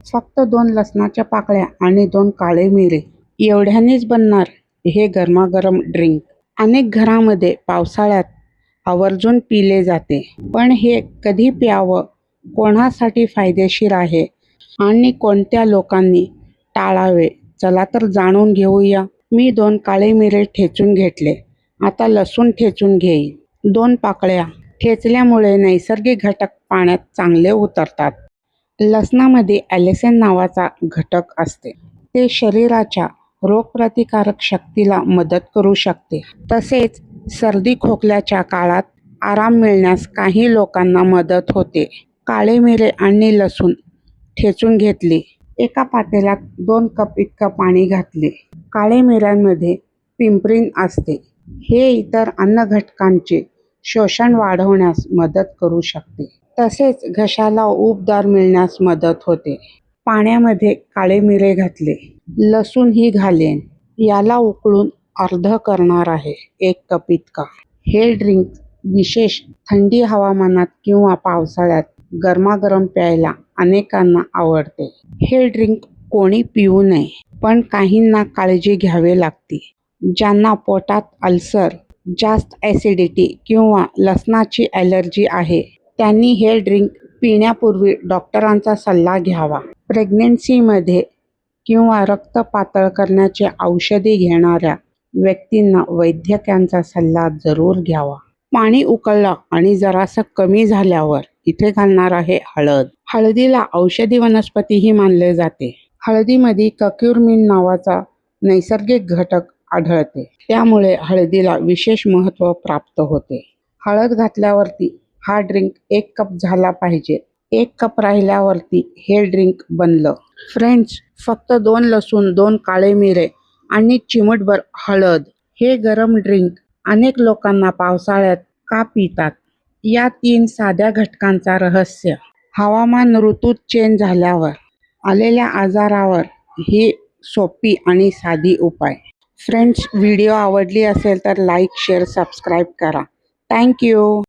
फक्त 2 लसणाच्या पाकळ्या आणि 2 काळे मिरे एवढ्यानेच बनणार हे गरमागरम ड्रिंक. अनेक घरांमध्ये पावसाळ्यात आवर्जून पिले जाते. पण हे कधी प्यावं, कोणासाठी फायदेशीर आहे आणि कोणत्या लोकांनी टाळावे, चला तर जाणून घेऊया. मी 2 काळे मिरे ठेचून घेतले. आता लसूण ठेचून घेईन. 2 पाकळ्या ठेचल्यामुळे नैसर्गिक घटक पाण्यात चांगले उतरतात. लसणामध्ये ॲलिसिन नावाचा घटक असते. ते शरीराच्या रोगप्रतिकारक शक्तीला मदत करू शकते. तसेच सर्दी खोकल्याच्या काळात आराम मिळण्यास काही लोकांना मदत होते. काळे मिरे आणि लसूण ठेचून घेतले. एका पातेल्यात 2 कप इतकं पाणी घातले. काळे मिऱ्यांमध्ये पिपरीन असते. हे इतर अन्न घटकांचे शोषण वाढवण्यास मदत करू शकते. तसेच घशाला उबदार मिळण्यास मदत होते. पाण्यामध्ये काळे मिरे घातले. लसूणही घालेन. याला उकळून अर्ध करणार आहे, 1 कप इतका. हे ड्रिंक विशेष थंडी हवामानात किंवा पावसाळ्यात गरमागरम प्यायला अनेकांना आवडते. हे ड्रिंक कोणी पिऊ नये, पण काहींना काळजी घ्यावी लागते. ज्यांना पोटात अल्सर, जास्त ॲसिडिटी किंवा लसणाची ॲलर्जी आहे, त्यांनी हे ड्रिंक पिण्यापूर्वी डॉक्टरांचा सल्ला घ्यावा. प्रेग्नन्सीमध्ये किंवा रक्त पातळ करण्याची औषधे घेणाऱ्या व्यक्तींना वैद्यकांचा सल्ला जरूर घ्यावा. पाणी उकळलं आणि जरासं कमी झाल्यावर इथे घालणार आहे हळद. हळदीला औषधी वनस्पतीही मानले जाते. हळदीमध्ये कर्क्युमिन नावाचा नैसर्गिक घटक आढळते. त्यामुळे हळदीला विशेष महत्त्व प्राप्त होते. हळद घातल्यावरती हा ड्रिंक 1 कप झाला पाहिजे. 1 कप राहिल्यावरती हे ड्रिंक बनलं. फ्रेंड्स, फक्त 2 लसूण, 2 काळे मिरे आणि चिमूटभर हळद हे गरम ड्रिंक अनेक लोकांना पावसाळ्यात का पितात? या 3 साध्या घटकांचा रहस्य. हवामान ऋतूत चेंज झाल्यावर आलेल्या आजारावर ही सोपी आणि साधी उपाय. फ्रेंड्स, व्हिडिओ आवडली असेल तर लाईक, शेअर, सबस्क्राईब करा. थँक्यू.